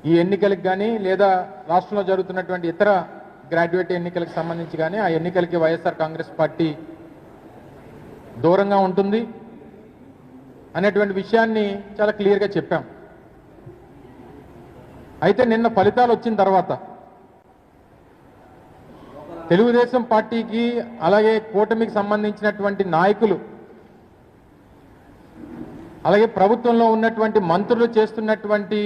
ఈ ఎన్నికలకు కానీ లేదా రాష్ట్రంలో జరుగుతున్నటువంటి ఇతర గ్రాడ్యుయేట్ ఎన్నికలకు సంబంధించి కానీ ఆ ఎన్నికలకి వైఎస్ఆర్ కాంగ్రెస్ పార్టీ దూరంగా ఉంటుంది అనేటువంటి విషయాన్ని చాలా క్లియర్గా చెప్పాం. అయితే నిన్న ఫలితాలు వచ్చిన తర్వాత తెలుగుదేశం పార్టీకి అలాగే కూటమికి సంబంధించినటువంటి నాయకులు అలాగే ప్రభుత్వంలో ఉన్నటువంటి మంత్రులు చేస్తున్నటువంటి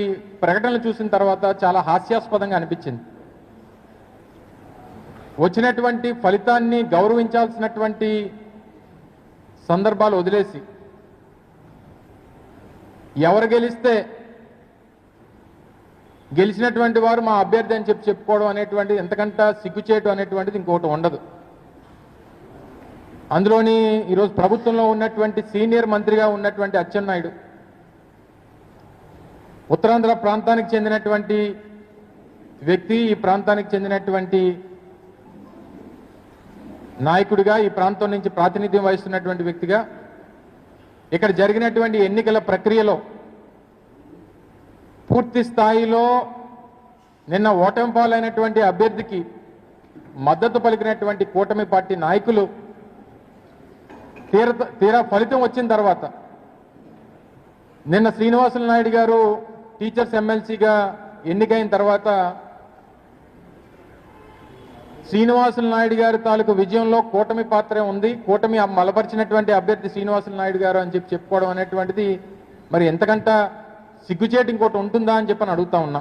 ప్రకటనలు చూసిన తర్వాత చాలా హాస్యాస్పదంగా అనిపించింది. వచ్చినటువంటి ఫలితాన్ని గౌరవించాల్సినటువంటి సందర్భాలు వదిలేసి ఎవరు గెలిస్తే గెలిచినటువంటి వారు మా అభ్యర్థి అని చెప్పుకోవడం అనేటువంటిది ఎంతకంటే సిగ్గుచేటు అనేటువంటిది ఇంకోటి ఉండదు. అందులోని ఈరోజు ప్రభుత్వంలో ఉన్నటువంటి సీనియర్ మంత్రిగా ఉన్నటువంటి అచ్చెన్నాయుడు, ఉత్తరాంధ్ర ప్రాంతానికి చెందినటువంటి వ్యక్తి, ఈ ప్రాంతానికి చెందినటువంటి నాయకుడిగా, ఈ ప్రాంతం నుంచి ప్రాతినిధ్యం వహిస్తున్నటువంటి వ్యక్తిగా ఇక్కడ జరిగినటువంటి ఎన్నికల ప్రక్రియలో పూర్తి స్థాయిలో నిన్న ఓటమి పాలైనటువంటి అభ్యర్థికి మద్దతు పలికినటువంటి కూటమి పార్టీ నాయకులు తీరా ఫలితం వచ్చిన తర్వాత నిన్న శ్రీనివాసులు నాయుడు గారు టీచర్స్ ఎమ్మెల్సీగా ఎన్నికైన తర్వాత శ్రీనివాసులు నాయుడు గారి తాలూకు విజయంలో కూటమి పాత్రే ఉంది, కూటమి బలపరిచినటువంటి అభ్యర్థి శ్రీనివాసులు నాయుడు గారు అని చెప్పుకోవడం అనేటువంటిది మరి ఎంతకంట సిగ్గుచేటు ఇంకోటి ఉంటుందా అని చెప్పని అడుగుతా ఉన్నా.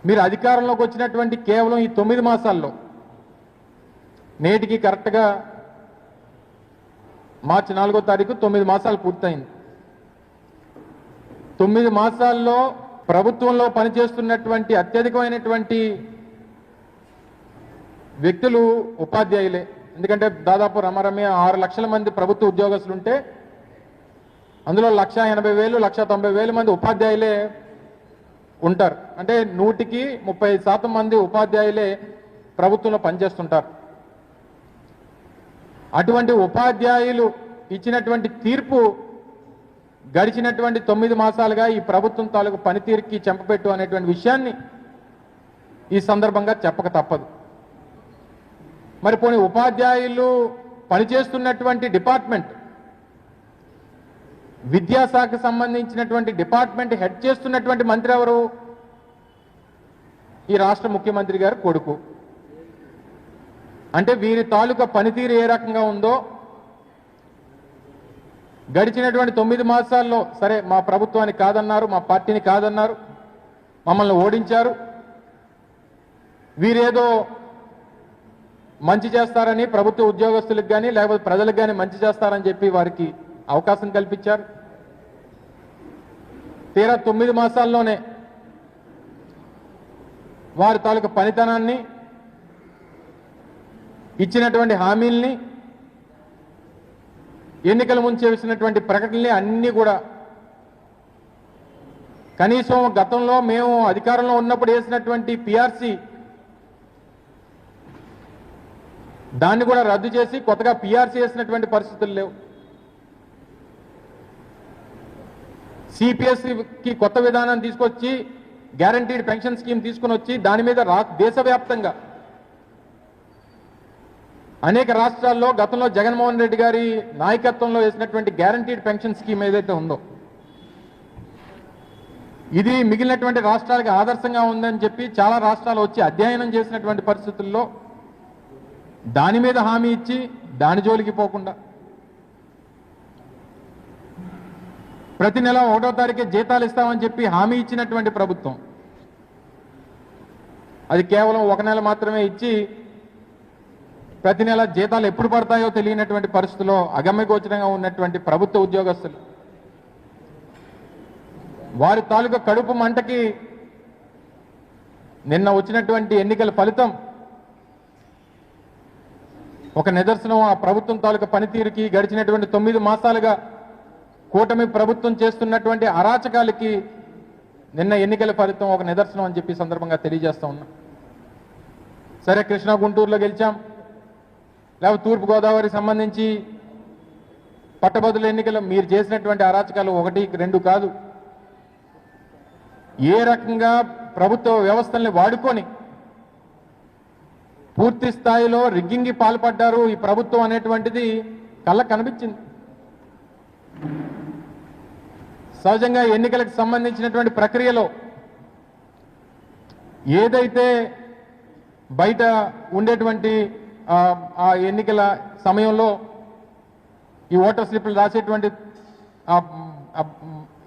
మీరు అధికారంలోకి వచ్చినటువంటి కేవలం ఈ 9 మాసాల్లో నేటికి కరెక్ట్గా మార్చి 4వ తారీఖు 9 మాసాలు పూర్తయింది. 9 మాసాల్లో ప్రభుత్వంలో పనిచేస్తున్నటువంటి అత్యధికమైనటువంటి వ్యక్తులు ఉపాధ్యాయులే. ఎందుకంటే దాదాపు రమరమే 6 లక్షల మంది ప్రభుత్వ ఉద్యోగస్తులుంటే అందులో 1,80,000 1,90,000 మంది ఉపాధ్యాయులే ఉంటారు. అంటే 100కి 30% మంది ఉపాధ్యాయులే ప్రభుత్వంలో పనిచేస్తుంటారు. అటువంటి ఉపాధ్యాయులు ఇచ్చినటువంటి తీర్పు గడిచినటువంటి 9 మాసాలుగా ఈ ప్రభుత్వం తాలూకు పనితీరుకి చెంపపెట్టు అనేటువంటి విషయాన్ని ఈ సందర్భంగా చెప్పక తప్పదు. మరి పోనీ ఉపాధ్యాయులు పనిచేస్తున్నటువంటి డిపార్ట్మెంట్, విద్యాశాఖకు సంబంధించినటువంటి డిపార్ట్మెంట్ హెడ్ చేస్తున్నటువంటి మంత్రి ఎవరు? ఈ రాష్ట్ర ముఖ్యమంత్రి గారు కొడుకు. అంటే వీరి తాలూకా పనితీరు ఏ రకంగా ఉందో గడిచినటువంటి 9 మాసాల్లో, సరే మా ప్రభుత్వాన్ని కాదన్నారు, మా పార్టీని కాదన్నారు, మమ్మల్ని ఓడించారు, వీరేదో మంచి చేస్తారని ప్రభుత్వ ఉద్యోగస్తులకు కానీ లేకపోతే ప్రజలకు కానీ మంచి చేస్తారని చెప్పి వారికి అవకాశం కల్పించారు. తీరా 9 మాసాల్లోనే వారి తాలూకు పనితనాన్ని, ఇచ్చినటువంటి హామీల్ని, ఎన్నికల ముందు చేసినటువంటి ప్రకటనల్ని అన్నీ కూడా కనీసం గతంలో మేము అధికారంలో ఉన్నప్పుడు వేసినటువంటి పిఆర్సీ దాన్ని కూడా రద్దు చేసి కొత్తగా పిఆర్సీ వేసినటువంటి పరిస్థితులు లేవు. సిపిఎస్కి కొత్త విధానం తీసుకొచ్చి గ్యారంటీడ్ పెన్షన్ స్కీమ్ తీసుకుని వచ్చి దాని మీద దేశవ్యాప్తంగా అనేక రాష్ట్రాల్లో గతంలో జగన్మోహన్ రెడ్డి గారి నాయకత్వంలో వేసినటువంటి గ్యారంటీడ్ పెన్షన్ స్కీమ్ ఏదైతే ఉందో ఇది మిగిలినటువంటి రాష్ట్రాలకు ఆదర్శంగా ఉందని చెప్పి చాలా రాష్ట్రాలు వచ్చి అధ్యయనం చేసినటువంటి పరిస్థితుల్లో దాని మీద హామీ ఇచ్చి దాని జోలికి పోకుండా ప్రతి నెల 1వ తారీఖే జీతాలు ఇస్తామని చెప్పి హామీ ఇచ్చినటువంటి ప్రభుత్వం అది కేవలం 1 నెల మాత్రమే ఇచ్చి ప్రతి నెల జీతాలు ఎప్పుడు పడతాయో తెలియనటువంటి పరిస్థితుల్లో అగమ్యగోచరంగా ఉన్నటువంటి ప్రభుత్వ ఉద్యోగస్తులు వారి తాలూకా కడుపు మంటకి నిన్న వచ్చినటువంటి ఎన్నికల ఫలితం ఒక నిదర్శనం. ఆ ప్రభుత్వం తాలూకా పనితీరుకి గడిచినటువంటి 9 మాసాలుగా కూటమి ప్రభుత్వం చేస్తున్నటువంటి అరాచకాలకి నిన్న ఎన్నికల ఫలితం ఒక నిదర్శనం అని చెప్పి సందర్భంగా తెలియజేస్తా ఉన్నా. సరే, కృష్ణా గుంటూరులో గెలిచాం, లేకపోతే తూర్పుగోదావరికి సంబంధించి పట్టభద్రుల ఎన్నికలు మీరు చేసినటువంటి అరాచకాలు 1, 2 కాదు, ఏ రకంగా ప్రభుత్వ వ్యవస్థల్ని వాడుకొని పూర్తి స్థాయిలో రిగ్గింగ్కి పాల్పడ్డారు ఈ ప్రభుత్వం అనేటువంటిది కళ్ళకు కనిపించింది. సహజంగా ఎన్నికలకు సంబంధించినటువంటి ప్రక్రియలో ఏదైతే బయట ఉండేటువంటి ఆ ఎన్నికల సమయంలో ఈ ఓటర్ స్లిప్లు రాసేటువంటి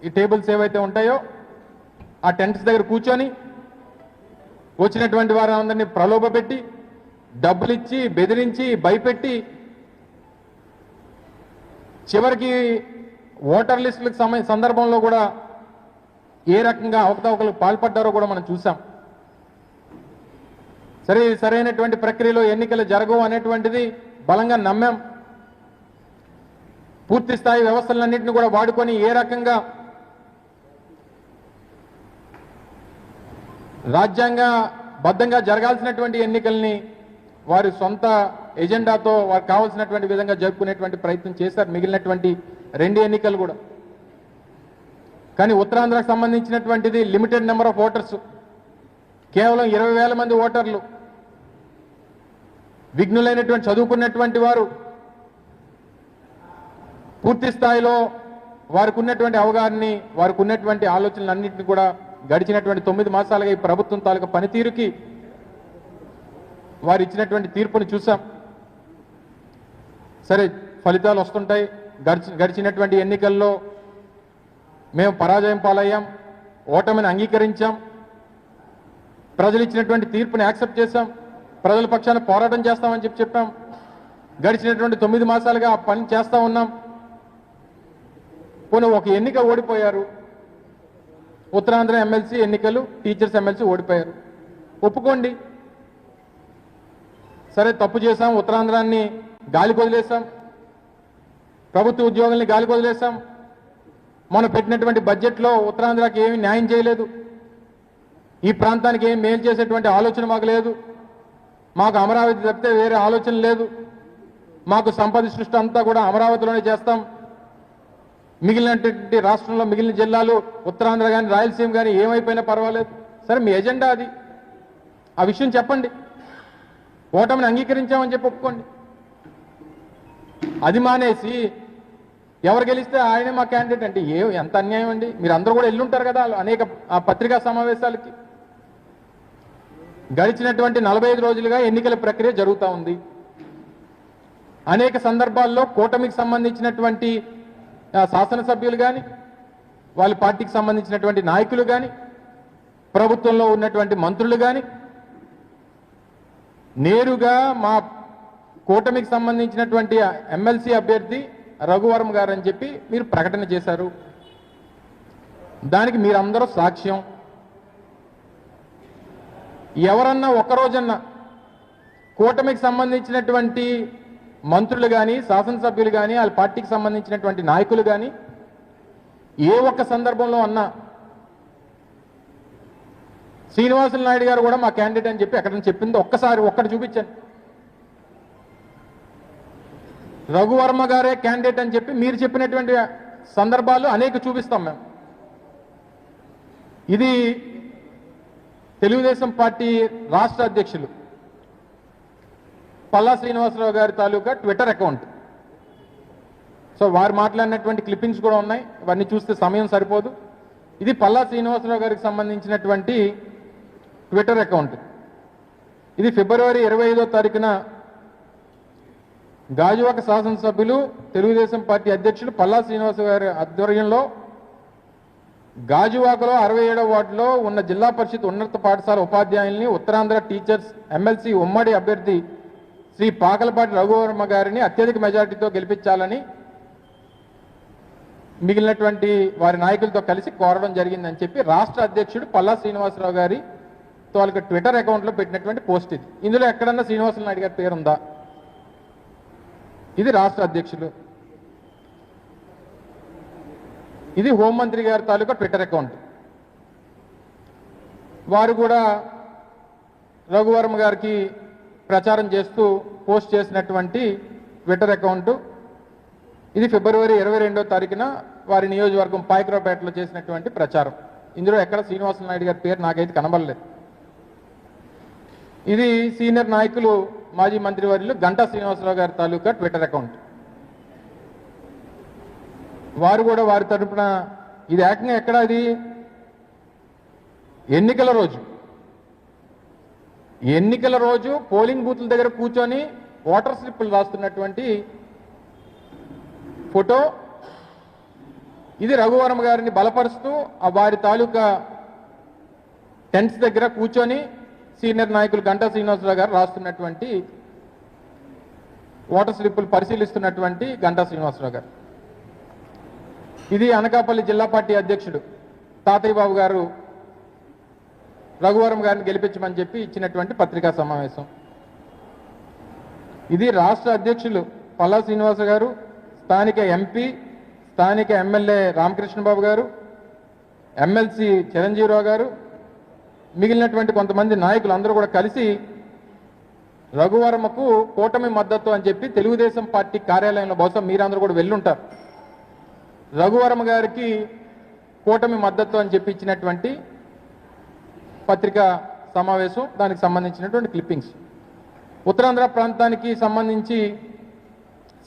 ఈ టేబుల్స్ ఏవైతే ఉంటాయో ఆ టెంట్స్ దగ్గర కూర్చొని వచ్చినటువంటి వారందరినీ ప్రలోభపెట్టి డబ్బులు ఇచ్చి బెదిరించి భయపెట్టి చివరికి ఓటర్ లిస్టులకు సందర్భంలో కూడా ఏ రకంగా అవకతవకలకు పాల్పడ్డారో కూడా మనం చూసాం. సరైనటువంటి ప్రక్రియలో ఎన్నికలు జరగవు అనేటువంటిది బలంగా నమ్మాం. పూర్తి స్థాయి వ్యవస్థలన్నింటినీ కూడా వాడుకొని ఏ రకంగా రాజ్యాంగ బద్ధంగా జరగాల్సినటువంటి ఎన్నికల్ని వారి సొంత ఎజెండాతో వారికి కావాల్సినటువంటి విధంగా జరుపుకునేటువంటి ప్రయత్నం చేశారు మిగిలినటువంటి 2 ఎన్నికలు కూడా. కానీ ఉత్తరాంధ్రకు సంబంధించినటువంటిది లిమిటెడ్ నెంబర్ ఆఫ్ ఓటర్స్, కేవలం 20,000 మంది ఓటర్లు, విఘ్నులైనటువంటి చదువుకున్నటువంటి వారు, పూర్తి స్థాయిలో వారికి ఉన్నటువంటి అవగాహనని వారికి ఉన్నటువంటి ఆలోచనలన్నింటినీ కూడా గడిచినటువంటి 9 మాసాలుగా ఈ ప్రభుత్వం తాలూకా పనితీరుకి వారు ఇచ్చినటువంటి తీర్పుని చూసాం. సరే, ఫలితాలు వస్తుంటాయి. గడిచినటువంటి ఎన్నికల్లో మేము పరాజయం పాలయ్యాం, ఓటమిని అంగీకరించాం, ప్రజలు ఇచ్చినటువంటి తీర్పుని యాక్సెప్ట్ చేశాం, ప్రజల పక్షాన పోరాటం చేస్తామని చెప్పాం. గడిచినటువంటి 9 మాసాలుగా ఆ పని చేస్తా ఉన్నాం. కొన్ని ఒక ఎన్నిక ఓడిపోయారు, ఉత్తరాంధ్ర ఎమ్మెల్సీ ఎన్నికలు, టీచర్స్ ఎమ్మెల్సీ ఓడిపోయారు, ఒప్పుకోండి. సరే, తప్పు చేశాం, ఉత్తరాంధ్రాన్ని గాలికి వదిలేశాం, ప్రభుత్వ ఉద్యోగుల్ని గాలికి వదిలేశాం, మనం పెట్టినటువంటి బడ్జెట్లో ఉత్తరాంధ్రకి ఏమీ న్యాయం చేయలేదు, ఈ ప్రాంతానికి ఏం మేలు చేసేటువంటి ఆలోచన మాకు లేదు, మాకు అమరావతి తప్పితే వేరే ఆలోచన లేదు, మాకు సంపద సృష్టి అంతా కూడా అమరావతిలోనే చేస్తాం, మిగిలినటువంటి రాష్ట్రంలో మిగిలిన జిల్లాలు ఉత్తరాంధ్ర కానీ రాయలసీమ కానీ ఏమైపోయినా పర్వాలేదు. సరే, మీ ఎజెండా అది, ఆ విషయం చెప్పండి. ఓటమిని అంగీకరించామని చెప్పి ఒప్పుకోండి. అది మానేసి ఎవరు గెలిస్తే ఆయనే మా క్యాండిడేట్ అంటే ఎంత అన్యాయం అండి. మీరు అందరూ కూడా ఎల్లుంటారు కదా అనేక పత్రికా సమావేశాలకి. గడిచినటువంటి 45 రోజులుగా ఎన్నికల ప్రక్రియ జరుగుతూ ఉంది. అనేక సందర్భాల్లో కూటమికి సంబంధించినటువంటి శాసనసభ్యులు కానీ, వాళ్ళ పార్టీకి సంబంధించినటువంటి నాయకులు కానీ, ప్రభుత్వంలో ఉన్నటువంటి మంత్రులు కానీ నేరుగా మా కూటమికి సంబంధించినటువంటి ఎమ్మెల్సీ అభ్యర్థి రఘువర్మ గారు అని చెప్పి మీరు ప్రకటన చేశారు. దానికి మీరందరూ సాక్ష్యం. ఎవరన్నా ఒక్కరోజన్నా కూటమికి సంబంధించినటువంటి మంత్రులు కానీ, శాసనసభ్యులు కానీ, వాళ్ళ పార్టీకి సంబంధించినటువంటి నాయకులు కానీ ఏ ఒక్క సందర్భంలో అన్నా శ్రీనివాసులు నాయుడు గారు కూడా మా క్యాండిడేట్ అని చెప్పి ఎక్కడ చెప్పింది ఒక్కటి చూపించండి. రఘువర్మ గారే క్యాండిడేట్ అని చెప్పి మీరు చెప్పినటువంటి సందర్భాలు అనేక చూపిస్తాం మేము. ఇది తెలుగుదేశం పార్టీ రాష్ట్ర అధ్యక్షులు పల్లా శ్రీనివాసరావు గారి తాలూకా ట్విట్టర్ అకౌంట్. సో వారు మాట్లాడినటువంటి క్లిప్పింగ్స్ కూడా ఉన్నాయి, ఇవన్నీ చూస్తే సమయం సరిపోదు. ఇది పల్లా శ్రీనివాసరావు గారికి సంబంధించినటువంటి ట్విట్టర్ అకౌంట్. ఇది ఫిబ్రవరి 25వ తారీఖున గాజువాక శాసనసభ్యులు తెలుగుదేశం పార్టీ అధ్యక్షులు పల్లా శ్రీనివాస గారి ఆధ్వర్యంలో గాజువాకలో 67వ వార్డులో ఉన్న జిల్లా పరిషత్ ఉన్నత పాఠశాల ఉపాధ్యాయుల్ని ఉత్తరాంధ్ర టీచర్స్ ఎమ్మెల్సీ ఉమ్మడి అభ్యర్థి శ్రీ పాకలపాటి రఘువర్మ గారిని అత్యధిక మెజార్టీతో గెలిపించాలని మిగిలినటువంటి వారి నాయకులతో కలిసి కోరడం జరిగిందని చెప్పి రాష్ట్ర అధ్యక్షుడు పల్లా శ్రీనివాసరావు గారి వాళ్ళకి ట్విట్టర్ అకౌంట్లో పెట్టినటువంటి పోస్ట్ ఇది. ఇందులో ఎక్కడన్నా శ్రీనివాసులు నాయుడు గారి పేరుందా? ఇది రాష్ట్ర అధ్యక్షులు. ఇది హోంమంత్రి గారి తాలూకా ట్విట్టర్ అకౌంట్. వారు కూడా రఘువర్మ గారికి ప్రచారం చేస్తూ పోస్ట్ చేసినటువంటి ట్విట్టర్ అకౌంట్. ఇది ఫిబ్రవరి 22వ తారీఖున వారి నియోజకవర్గం పాయకరావుపేటలో చేసినటువంటి ప్రచారం. ఇందులో ఎక్కడ శ్రీనివాసులు నాయుడు గారి పేరు నాకైతే కనబడలేదు. ఇది సీనియర్ నాయకులు మాజీ మంత్రివర్యులు గంటా శ్రీనివాసరావు గారి తాలూకా ట్విట్టర్ అకౌంట్. వారు కూడా వారి తరపున ఇది ఏకంగా ఎక్కడ అది ఎన్నికల రోజు పోలింగ్ బూత్ల దగ్గర కూర్చొని ఓటర్ స్లిప్పులు రాస్తున్నటువంటి ఫోటో ఇది. రఘువరమ గారిని బలపరుస్తూ ఆ వారి తాలూకా టెంట్స్ దగ్గర కూర్చొని సీనియర్ నాయకులు గంటా శ్రీనివాసరావు గారు రాస్తున్నటువంటి ఓటర్ స్లిప్పులు పరిశీలిస్తున్నటువంటి గంటా శ్రీనివాసరావు గారు. ఇది అనకాపల్లి జిల్లా పార్టీ అధ్యక్షుడు తాతయ్య బాబు గారు రఘువరం గారిని గెలిపించమని చెప్పి ఇచ్చినటువంటి పత్రికా సమావేశం. ఇది రాష్ట్ర అధ్యక్షులు పల్లా శ్రీనివాస గారు, స్థానిక ఎంపీ, స్థానిక ఎమ్మెల్యే రామకృష్ణబాబు గారు, ఎమ్మెల్సీ చిరంజీవిరావు గారు, మిగిలినటువంటి కొంతమంది నాయకులు అందరూ కూడా కలిసి రఘువరమకు కూటమి మద్దతు అని చెప్పి తెలుగుదేశం పార్టీ కార్యాలయంలో బహుశా మీరందరూ కూడా వెళ్ళుంటారు. రఘువరమ గారికి కూటమి మద్దతు అని చెప్పి ఇచ్చినటువంటి పత్రికా సమావేశం, దానికి సంబంధించినటువంటి క్లిప్పింగ్స్. ఉత్తరాంధ్ర ప్రాంతానికి సంబంధించి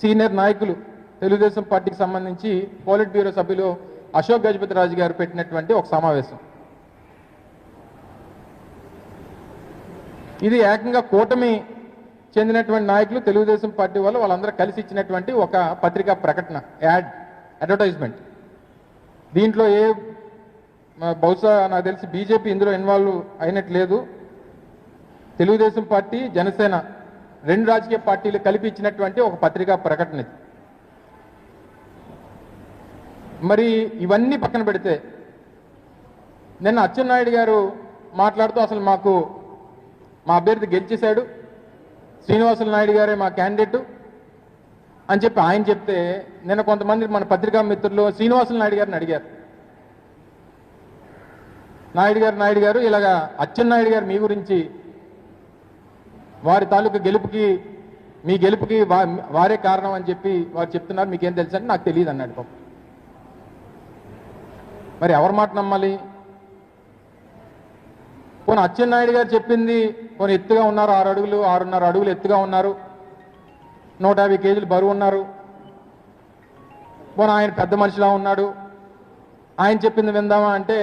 సీనియర్ నాయకులు తెలుగుదేశం పార్టీకి సంబంధించి పోలిట్ బ్యూరో సభ్యులు అశోక్ గజపతి రాజు గారు పెట్టినటువంటి ఒక సమావేశం. ఇది ఏకంగా కూటమి చెందినటువంటి నాయకులు తెలుగుదేశం పార్టీ వాళ్ళందరూ కలిసి ఇచ్చినటువంటి ఒక పత్రికా ప్రకటన, అడ్వర్టైజ్మెంట్. దీంట్లో బహుశా నాకు తెలిసి బీజేపీ ఇందులో ఇన్వాల్వ్ అయినట్లేదు. తెలుగుదేశం పార్టీ, జనసేన రెండు రాజకీయ పార్టీలు కలిపి ఇచ్చినటువంటి ఒక పత్రికా ప్రకటన ఇది. మరి ఇవన్నీ పక్కన పెడితే నిన్న అచ్చెన్నాయుడు గారు మాట్లాడుతూ అసలు మా అభ్యర్థి గెలిచేశాడు, శ్రీనివాసులు నాయుడు గారే మా క్యాండిడేటు అని చెప్పి ఆయన చెప్తే నిన్న కొంతమంది మన పత్రికా మిత్రులు శ్రీనివాసులు నాయుడు గారిని అడిగారు. నాయుడు గారు ఇలాగా అచ్చెన్నాయుడు గారు మీ గురించి, వారి తాలూకా మీ గెలుపుకి వారే కారణం అని చెప్పి వారు చెప్తున్నారు, మీకేం తెలుసు అంటే నాకు తెలియదు అన్నాడు పాపం. మరి ఎవరి మాట నమ్మాలి? పోనీ అచ్చెన్నాయుడు గారు చెప్పింది పోనీ ఎత్తుగా ఉన్నారు, 6 అడుగులు 6.5 అడుగులు ఎత్తుగా ఉన్నారు, 150 కేజీలు బరువు ఉన్నారు, పోనీ ఆయన పెద్ద మనిషిలా ఉన్నాడు, ఆయన చెప్పింది విందామా అంటే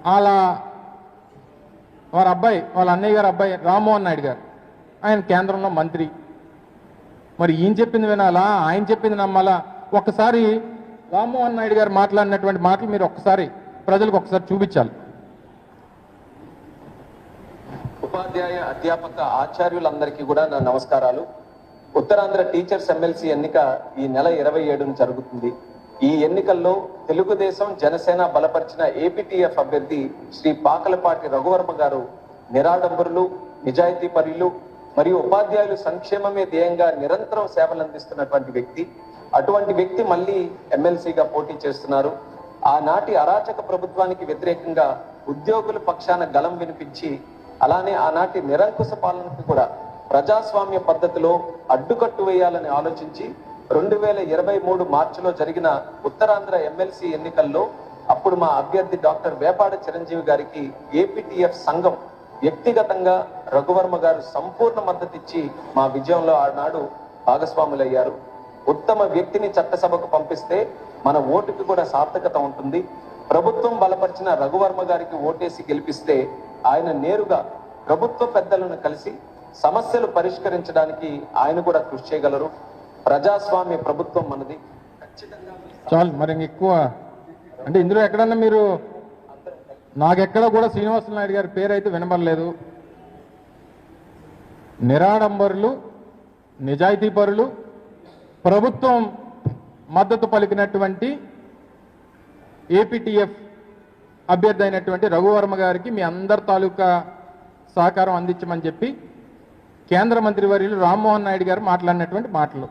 వాళ్ళ అన్నయ్య గారు అబ్బాయి రామ్మోహన్ నాయుడు గారు, ఆయన కేంద్రంలో మంత్రి. మరి ఈయన చెప్పింది వినాలా, ఆయన చెప్పింది నమ్మాలా? ఒక్కసారి రామ్మోహన్ నాయుడు గారు మాట్లాడినటువంటి మాటలు మీరు ఒక్కసారి ప్రజలకు ఒకసారి చూపించాలి. ఉపాధ్యాయ అధ్యాపక ఆచార్యులందరికీ కూడా నా నమస్కారాలు. ఉత్తరాంధ్ర టీచర్స్ ఎమ్మెల్సీ ఎన్నిక ఈ నెల 27న జరుగుతుంది. ఈ ఎన్నికల్లో తెలుగుదేశం, జనసేన బలపరిచిన ఏపీటీఎఫ్ అభ్యర్థి శ్రీ పాకలపాటి రఘువర్మ గారు నిరాడంబరులు, నిజాయితీపరులు మరియు ఉపాధ్యాయులు సంక్షేమమే ధ్యేయంగా నిరంతరం సేవలందిస్తున్నటువంటి వ్యక్తి. అటువంటి వ్యక్తి మళ్ళీ ఎమ్మెల్సీగా పోటీ చేస్తున్నారు. ఆనాటి అరాచక ప్రభుత్వానికి వ్యతిరేకంగా ఉద్యోగుల పక్షాన గలం వినిపించి, అలానే ఆనాటి నిరంకుశ పాలనకు కూడా ప్రజాస్వామ్య పద్ధతిలో అడ్డుకట్టు వేయాలని ఆలోచించి 2023 మార్చిలో జరిగిన ఉత్తరాంధ్ర ఎమ్మెల్సీ ఎన్నికల్లో అప్పుడు మా అభ్యర్థి డాక్టర్ వేపాడ చిరంజీవి గారికి ఏపీటీఎఫ్ సంఘం వ్యక్తిగతంగా రఘువర్మ గారు సంపూర్ణ మద్దతు ఇచ్చి మా విజయంలో ఆనాడు భాగస్వాములయ్యారు. ఉత్తమ వ్యక్తిని చట్టసభకు పంపిస్తే మన ఓటుకి కూడా సార్థకత ఉంటుంది. ప్రభుత్వం బలపరిచిన రఘువర్మ గారికి ఓటేసి గెలిపిస్తే ఆయన నేరుగా ప్రభుత్వ పెద్దలను కలిసి సమస్యలు పరిష్కరించడానికి ఆయన కూడా కృషి చేయగలరు. ప్రజాస్వామ్య ప్రభుత్వం మనది. చాలు మరి ఎక్కువ అంటే ఇందులో ఎక్కడన్నా మీరు నాకెక్కడ కూడా శ్రీనివాసులు నాయుడు గారి పేరు అయితే వినబడలేదు. నిరాడంబరులు, నిజాయితీపరులు, ప్రభుత్వం మద్దతు పలికినటువంటి ఏపీటీఎఫ్ అభ్యర్థి అయినటువంటి రఘువర్మ గారికి మీ అందరి తాలూకా సహకారం అందించమని చెప్పి కేంద్ర మంత్రివర్యులు రామ్మోహన్ నాయుడు గారు మాట్లాడినటువంటి మాటలు.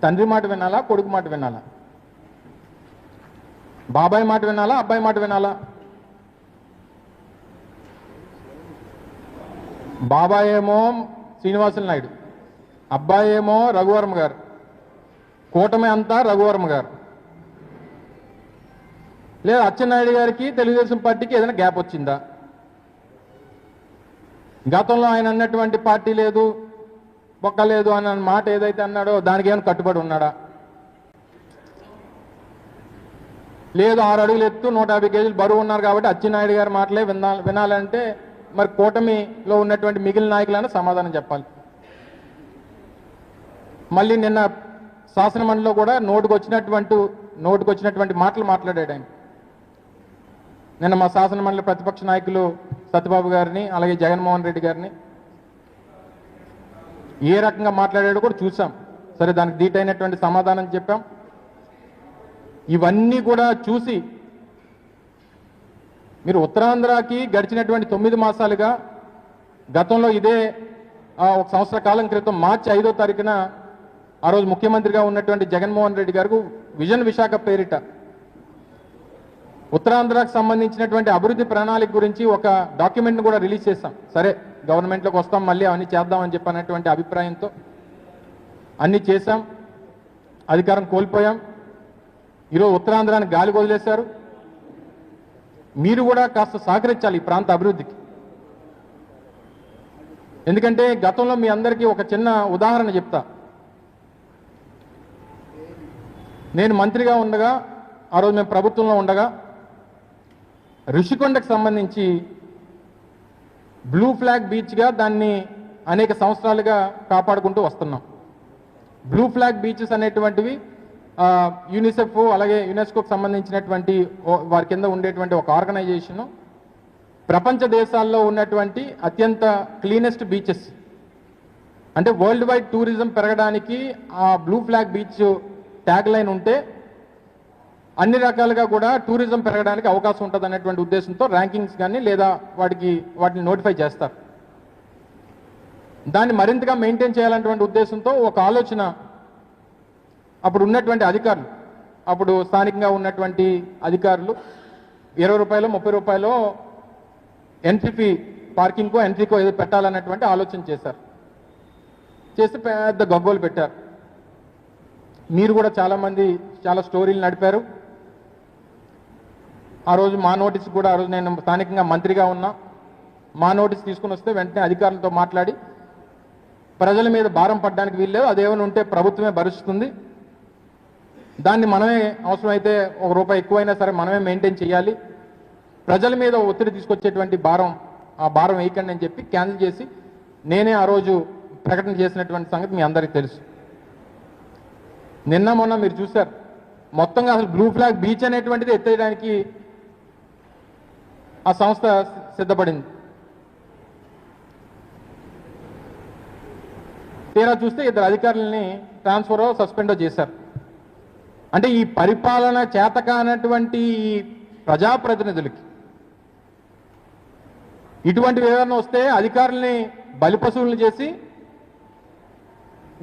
తండ్రి మాట వినాలా, కొడుకు మాట వినాలా? బాబాయ్ మాట వినాలా, అబ్బాయి మాట వినాలా? బాబాయ్ ఏమో శ్రీనివాసులు నాయుడు, అబ్బాయి ఏమో రఘువర్మ గారు, కూటమి అంతా రఘువర్మ గారు. లేదా అచ్చెన్నాయుడు గారికి తెలుగుదేశం పార్టీకి ఏదైనా గ్యాప్ వచ్చిందా? గతంలో ఆయన అన్నటువంటి పార్టీ లేదు, ఒక్క లేదు అన్న మాట ఏదైతే అన్నాడో దానికి ఏమైనా కట్టుబడి ఉన్నాడా? లేదు 6 అడుగులు ఎత్తు 150 కేజీలు బరువు ఉన్నారు కాబట్టి అచ్చెన్నాయుడు గారి మాటలే వినాలంటే మరి కూటమిలో ఉన్నటువంటి మిగిలిన నాయకులను సమాధానం చెప్పాలి. మళ్ళీ నిన్న శాసనమండలిలో కూడా నోటుకొచ్చినటువంటి మాటలు మాట్లాడాడు ఆయన. నిన్న మా శాసనమండలి ప్రతిపక్ష నాయకులు సత్యబాబు గారిని అలాగే జగన్మోహన్ రెడ్డి గారిని ఏ రకంగా మాట్లాడాడో కూడా చూసాం. సరే, దానికి ధీటైనటువంటి సమాధానం చెప్పాం. ఇవన్నీ కూడా చూసి మీరు ఉత్తరాంధ్రకి గడిచినటువంటి 9 మాసాలుగా గతంలో ఇదే 1 సంవత్సర కాలం క్రితం మార్చి 5వ తారీఖున ఆ రోజు ముఖ్యమంత్రిగా ఉన్నటువంటి జగన్మోహన్ రెడ్డి గారు విజన్ విశాఖ పేరిట ఉత్తరాంధ్రకు సంబంధించినటువంటి అభివృద్ధి ప్రణాళిక గురించి ఒక డాక్యుమెంట్ను కూడా రిలీజ్ చేశాం. సరే, గవర్నమెంట్లోకి వస్తాం, మళ్ళీ అవన్నీ చేద్దామని చెప్పినటువంటి అభిప్రాయంతో అన్నీ చేశాం. అధికారం కోల్పోయాం. ఈరోజు ఉత్తరాంధ్రాన్ని గాలికి వదిలేశారు. మీరు కూడా కాస్త సహకరించాలి ఈ ప్రాంత అభివృద్ధికి. ఎందుకంటే గతంలో మీ అందరికీ ఒక చిన్న ఉదాహరణ చెప్తా. నేను మంత్రిగా ఉండగా, ఆ రోజు మేము ప్రభుత్వంలో ఉండగా ఋషికొండకు సంబంధించి బ్లూ ఫ్లాగ్ బీచ్గా దాన్ని అనేక సంవత్సరాలుగా కాపాడుకుంటూ వస్తున్నాం. బ్లూ ఫ్లాగ్ బీచెస్ అనేటువంటివి యూనిసెఫ్ అలాగే యునెస్కోకు సంబంధించినటువంటి వారి కింద ఉండేటువంటి ఒక ఆర్గనైజేషను ప్రపంచ దేశాల్లో ఉన్నటువంటి అత్యంత క్లీనెస్ట్ బీచెస్, అంటే వరల్డ్ వైడ్ టూరిజం పెరగడానికి ఆ blue flag beach tag line ఉంటే అన్ని రకాలుగా కూడా టూరిజం పెరగడానికి అవకాశం ఉంటుంది అనేటువంటి ఉద్దేశంతో ర్యాంకింగ్స్ కానీ లేదా వాటిని నోటిఫై చేస్తారు. దాన్ని మరింతగా మెయింటైన్ చేయాలనేటువంటి ఉద్దేశంతో ఒక ఆలోచన అప్పుడు ఉన్నటువంటి అధికారులు, అప్పుడు స్థానికంగా ఉన్నటువంటి అధికారులు 20 రూపాయలు 30 రూపాయలు ఎంట్రీ ఫీ, పార్కింగ్కో ఎంట్రీకో ఏదో పెట్టాలన్నటువంటి ఆలోచన చేశారు. చేసి పెద్ద గగ్గోలు పెట్టారు. మీరు కూడా చాలామంది చాలా స్టోరీలు నడిపారు. ఆ రోజు మా నోటీస్ కూడా, ఆ రోజు నేను స్థానికంగా మంత్రిగా ఉన్నా, మా నోటీస్ తీసుకుని వస్తే వెంటనే అధికారులతో మాట్లాడి ప్రజల మీద భారం పడడానికి వీల్లేదు, అదేమైనా ఉంటే ప్రభుత్వమే భరిస్తుంది, దాన్ని మనమే అవసరమైతే 1 రూపాయి ఎక్కువైనా సరే మనమే మెయింటైన్ చేయాలి, ప్రజల మీద ఒత్తిడి తీసుకొచ్చేటువంటి ఆ భారం వేయకండి అని చెప్పి క్యాన్సిల్ చేసి నేనే ఆ రోజు ప్రకటన చేసినటువంటి సంగతి మీ అందరికీ తెలుసు. నిన్న మొన్న మీరు చూశారు, మొత్తంగా అసలు బ్లూ ఫ్లాగ్ బీచ్ అనేటువంటిది ఎత్తేయడానికి ఆ సంస్థ సిద్ధపడింది. తీరా చూస్తే 2 అధికారులని ట్రాన్స్ఫరో సస్పెండో చేశారు. అంటే ఈ పరిపాలన చేతకానటువంటి ప్రజాప్రతినిధులకి ఇటువంటివి ఏదైనా వస్తే అధికారుల్ని బలిపశువులను చేసి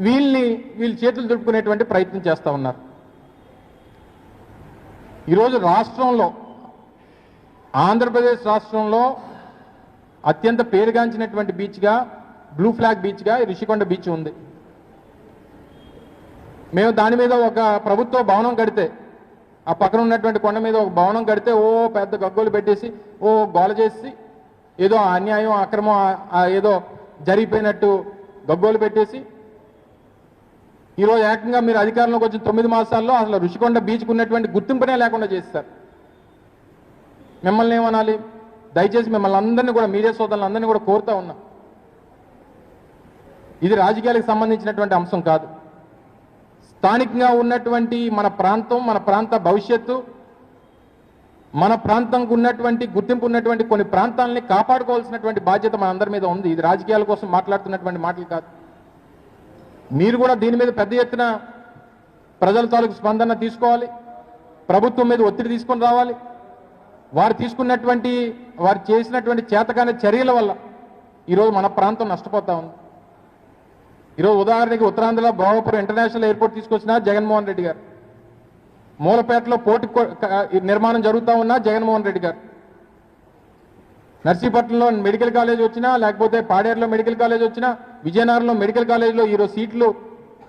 వీళ్ళు చేతులు దులుపుకునేటువంటి ప్రయత్నం చేస్తూ ఉన్నారు. ఈరోజు రాష్ట్రంలో, ఆంధ్రప్రదేశ్ రాష్ట్రంలో అత్యంత పేరుగాంచినటువంటి బీచ్గా, బ్లూ ఫ్లాగ్ బీచ్గా రిషికొండ బీచ్ ఉంది. మేము దాని మీద ఒక ప్రభుత్వ భవనం కడితే, ఆ పక్కన ఉన్నటువంటి కొండ మీద ఒక భవనం కడితే పెద్ద గగ్గోలు పెట్టేసి గోల చేసి ఏదో అన్యాయం అక్రమం ఏదో జరిగిపోయినట్టు గగ్గోలు పెట్టేసి ఈరోజు ఏకంగా మీరు అధికారంలోకి వచ్చిన 9 మాసాల్లో అసలు ఋషికొండ బీచ్కు ఉన్నటువంటి గుర్తింపునే లేకుండా చేస్తారు. మిమ్మల్ని ఏమనాలి? దయచేసి మిమ్మల్ని అందరినీ కూడా, మీడియా సోదరులందరినీ కూడా కోరుతా ఉన్నా, ఇది రాజకీయాలకు సంబంధించినటువంటి అంశం కాదు. స్థానికంగా ఉన్నటువంటి మన ప్రాంతం, మన ప్రాంత భవిష్యత్తు, మన ప్రాంతంకు ఉన్నటువంటి గుర్తింపు ఉన్నటువంటి కొన్ని ప్రాంతాలని కాపాడుకోవాల్సినటువంటి బాధ్యత మన అందరి మీద ఉంది. ఇది రాజకీయాల కోసం మాట్లాడుతున్నటువంటి మాటలు కాదు. మీరు కూడా దీని మీద పెద్ద ఎత్తున ప్రజల తాలూకు స్పందన తీసుకోవాలి, ప్రభుత్వం మీద ఒత్తిడి తీసుకొని రావాలి. వారు చేసినటువంటి చేతకాని చర్యల వల్ల ఈరోజు మన ప్రాంతం నష్టపోతా ఉంది. ఈరోజు ఉదాహరణకి ఉత్తరాంధ్రలో భోగపురం ఇంటర్నేషనల్ ఎయిర్పోర్ట్ తీసుకొచ్చిన జగన్మోహన్ రెడ్డి గారు, మూలపేటలో పోర్టు నిర్మాణం జరుగుతూ ఉన్నా జగన్మోహన్ రెడ్డి గారు, నర్సీపట్నంలో మెడికల్ కాలేజ్ వచ్చినా, లేకపోతే పాడేరులో మెడికల్ కాలేజ్ వచ్చినా, విజయనగరంలో మెడికల్ కాలేజ్లో ఈరోజు సీట్లు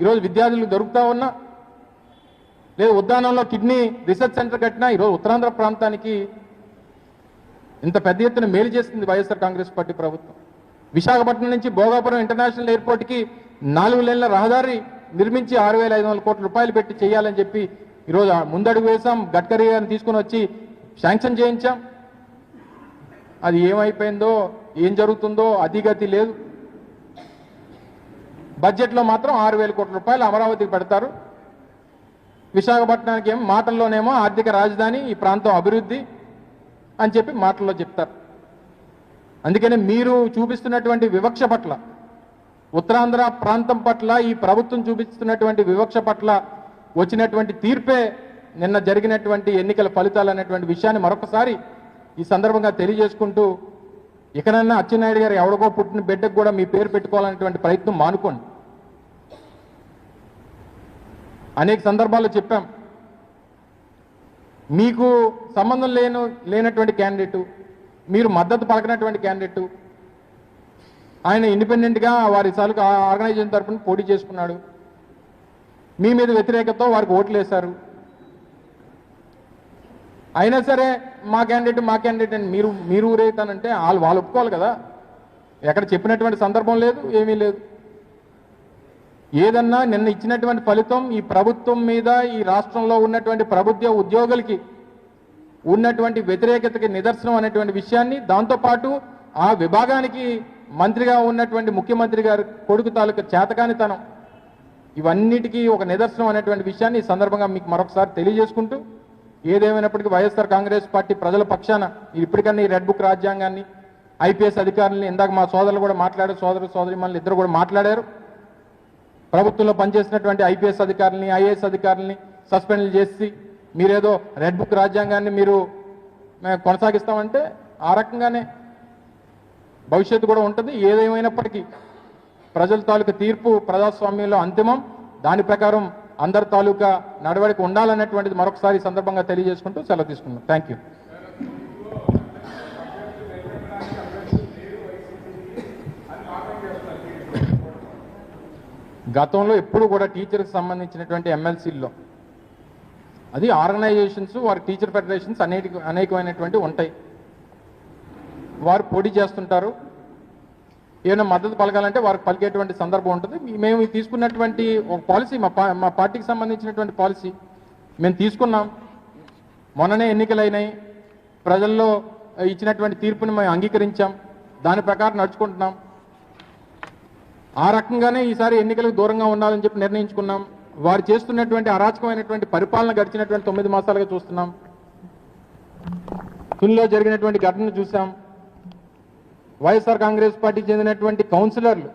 ఈరోజు విద్యార్థులకు దొరుకుతా ఉన్నా లేదు ఉద్దానంలో కిడ్నీ రీసెర్చ్ సెంటర్ కట్టినా ఈరోజు ఉత్తరాంధ్ర ప్రాంతానికి ఇంత పెద్ద ఎత్తున మేలు చేస్తుంది వైఎస్ఆర్ కాంగ్రెస్ పార్టీ ప్రభుత్వం. విశాఖపట్నం నుంచి భోగాపురం ఇంటర్నేషనల్ ఎయిర్పోర్ట్కి 4 లేన్ల రహదారి నిర్మించి 6,500 కోట్ల రూపాయలు పెట్టి చేయాలని చెప్పి ఈరోజు ముందడుగు వేశాం. గడ్కరీ గారిని తీసుకుని వచ్చి శాంక్షన్ చేయించాం. అది ఏమైపోయిందో ఏం జరుగుతుందో అధిగతి లేదు. బడ్జెట్లో మాత్రం 6,000 కోట్ల రూపాయలు అమరావతికి పెడతారు. విశాఖపట్నానికి ఏమో మాటల్లోనేమో ఆర్థిక రాజధాని, ఈ ప్రాంతం అభివృద్ధి అని చెప్పి మాటల్లో చెప్తారు. అందుకని మీరు చూపిస్తున్నటువంటి వివక్ష పట్ల, ఉత్తరాంధ్ర ప్రాంతం పట్ల ఈ ప్రభుత్వం చూపిస్తున్నటువంటి వివక్ష పట్ల వచ్చినటువంటి తీర్పే నిన్న జరిగినటువంటి ఎన్నికల ఫలితాలు అనేటువంటి విషయాన్ని మరొకసారి ఈ సందర్భంగా తెలియజేసుకుంటూ, ఇకనన్నా అచ్చెన్నాయుడు గారు ఎవరికో పుట్టిన బిడ్డకు కూడా మీ పేరు పెట్టుకోవాలనేటువంటి ప్రయత్నం మానుకోండి. అనేక సందర్భాల్లో చెప్పాం, మీకు సంబంధం లేనటువంటి క్యాండిడేటు, మీరు మద్దతు పలకనటువంటి క్యాండిడేటు, ఆయన ఇండిపెండెంట్గా వారి తాలూకు ఆర్గనైజేషన్ తరఫున పోటీ చేసుకున్నాడు. మీ మీద వ్యతిరేకతతో వారికి ఓట్లు వేశారు. అయినా సరే మా క్యాండిడేట్ అని మీరు ఊరేతానంటే వాళ్ళు ఒప్పుకోవాలి కదా. ఎక్కడ చెప్పినటువంటి సందర్భం లేదు, ఏమీ లేదు. ఏదన్నా నిన్న ఇచ్చినటువంటి ఫలితం ఈ ప్రభుత్వం మీద, ఈ రాష్ట్రంలో ఉన్నటువంటి ప్రభుత్వ ఉద్యోగులకి ఉన్నటువంటి వ్యతిరేకతకి నిదర్శనం అనేటువంటి విషయాన్ని, దాంతోపాటు ఆ విభాగానికి మంత్రిగా ఉన్నటువంటి ముఖ్యమంత్రి గారి కొడుకు తాలూకు చేతకానితనం, ఇవన్నిటికీ ఒక నిదర్శనం అనేటువంటి విషయాన్ని ఈ సందర్భంగా మీకు మరొకసారి తెలియజేసుకుంటూ, ఏదేమైనప్పటికీ వైఎస్ఆర్ కాంగ్రెస్ పార్టీ ప్రజల పక్షాన ఇప్పటికన్నా ఈ రెడ్ బుక్ రాజ్యాంగాన్ని, ఐపీఎస్ అధికారులని, ఇందాక మా సోదరులు కూడా మాట్లాడారు, సోదరిమణులు ఇద్దరు కూడా మాట్లాడారు, ప్రభుత్వంలో పనిచేసినటువంటి ఐపీఎస్ అధికారులని, ఐఏఎస్ అధికారులని సస్పెండ్ చేసి మీరేదో రెడ్ బుక్ రాజ్యాంగాన్ని మీరు కొనసాగిస్తామంటే ఆ రకంగానే భవిష్యత్తు కూడా ఉంటుంది. ఏదేమైనప్పటికీ ప్రజల తాలూకా తీర్పు ప్రజాస్వామ్యంలో అంతిమం. దాని ప్రకారం అందరి తాలూకా నడవడిక ఉండాలనేటువంటిది మరొకసారి సందర్భంగా తెలియజేసుకుంటూ సెలవు తీసుకున్నాం. Thank you. గతంలో ఎప్పుడు కూడా టీచర్కి సంబంధించినటువంటి ఎమ్మెల్సీల్లో అది ఆర్గనైజేషన్స్, వారి టీచర్ ఫెడరేషన్స్ అనేకమైనటువంటి ఉంటాయి. వారు పోటీ చేస్తుంటారు. ఏమైనా మద్దతు పలకాలంటే వారికి పలికేటువంటి సందర్భం ఉంటుంది. మేము తీసుకున్నటువంటి ఒక పాలసీ, మా పార్టీకి సంబంధించినటువంటి పాలసీ మేము తీసుకున్నాం. మొన్ననే ఎన్నికలైనాయి, ప్రజల్లో ఇచ్చినటువంటి తీర్పుని మేము అంగీకరించాం, దాని ప్రకారం నడుచుకుంటున్నాం. ఆ రకంగానే ఈసారి ఎన్నికలకు దూరంగా ఉండాలని చెప్పి నిర్ణయించుకున్నాం. వారు చేస్తున్నటువంటి అరాచకమైనటువంటి పరిపాలన గడిచినటువంటి 9 మాసాలుగా చూస్తున్నాం. తునిలో జరిగినటువంటి ఘటన చూసాం. వైఎస్ఆర్ కాంగ్రెస్ పార్టీకి చెందినటువంటి కౌన్సిలర్లు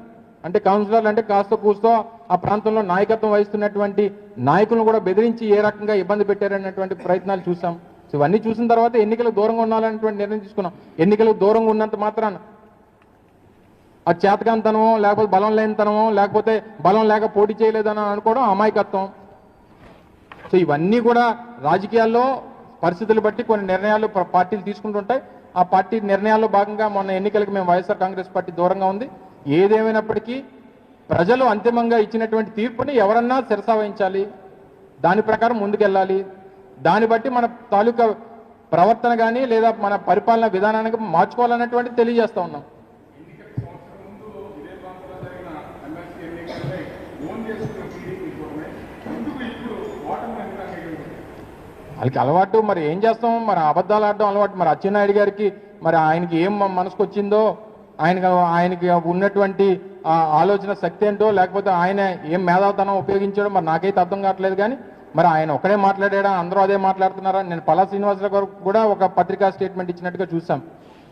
అంటే కాస్త కూస్తో ఆ ప్రాంతంలో నాయకత్వం వహిస్తున్నటువంటి నాయకులను కూడా బెదిరించి ఏ రకంగా ఇబ్బంది పెట్టారనేటువంటి ప్రయత్నాలు చూసాం. ఇవన్నీ చూసిన తర్వాత ఎన్నికలకు దూరంగా ఉండాలనేటువంటి నిర్ణయం తీసుకున్నాం. ఎన్నికలకు దూరంగా ఉన్నంత మాత్రాన ఆ చేతకాంతనమో, లేకపోతే బలం లేనితనమో, లేకపోతే బలం లేక పోటీ చేయలేదని అనుకోవడం అమాయకత్వం. ఇవన్నీ కూడా రాజకీయాల్లో పరిస్థితులు బట్టి కొన్ని నిర్ణయాలు పార్టీలు తీసుకుంటుంటాయి. ఆ పార్టీ నిర్ణయాల్లో భాగంగా మొన్న ఎన్నికలకు మేము వైఎస్ఆర్ కాంగ్రెస్ పార్టీ దూరంగా ఉంది. ఏదేమైనప్పటికీ ప్రజలు అంతిమంగా ఇచ్చినటువంటి తీర్పుని ఎవరన్నా శిరసావహించాలి, దాని ప్రకారం ముందుకెళ్ళాలి. దాన్ని బట్టి మన తాలూకా ప్రవర్తన కానీ లేదా మన పరిపాలన విధానానికి మార్చుకోవాలన్నటువంటి తెలియజేస్తా ఉన్నాం. వాళ్ళకి అలవాటు, మరి ఏం చేస్తాం, మరి అబద్ధాలు ఆడడం అలవాటు. మరి అచ్చెన్నాయుడు గారికి మరి ఆయనకి ఏం మనసుకు వచ్చిందో, ఆయనకి ఉన్నటువంటి ఆలోచన శక్తి ఏంటో, లేకపోతే ఆయన ఏం మేధావితనం ఉపయోగించాడో మరి నాకైతే అర్థం కావట్లేదు. కానీ మరి ఆయన ఒకడే మాట్లాడా, అందరూ అదే మాట్లాడుతున్నారా? నేను పల్లా శ్రీనివాసరావు గారు కూడా ఒక పత్రికా స్టేట్మెంట్ ఇచ్చినట్టుగా చూసాం.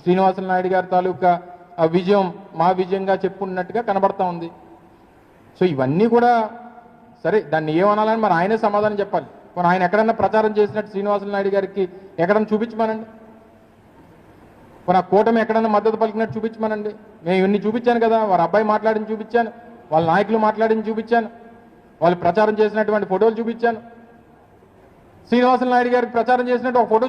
శ్రీనివాసరావు నాయుడు గారి తాలూకా విజయం మా విజయంగా చెప్పుకున్నట్టుగా కనబడతా ఉంది. ఇవన్నీ కూడా సరే, దాన్ని ఏమనాలని మరి ఆయనే సమాధానం చెప్పాలి. మరి ఆయన ఎక్కడన్నా ప్రచారం చేసినట్టు శ్రీనివాసరావు నాయుడు గారికి ఎక్కడన్నా చూపించమనండి. మరి ఆ కూటమి ఎక్కడన్నా మద్దతు పలికినట్టు చూపించమనండి. నేను ఇన్ని చూపించాను కదా, వారి అబ్బాయి మాట్లాడిని చూపించాను, వాళ్ళ నాయకులు మాట్లాడిని చూపించాను, వాళ్ళు ప్రచారం చేసినటువంటి ఫోటోలు చూపించాను. శ్రీనివాసరావు నాయుడు గారికి ప్రచారం చేసినట్టు ఒక ఫోటో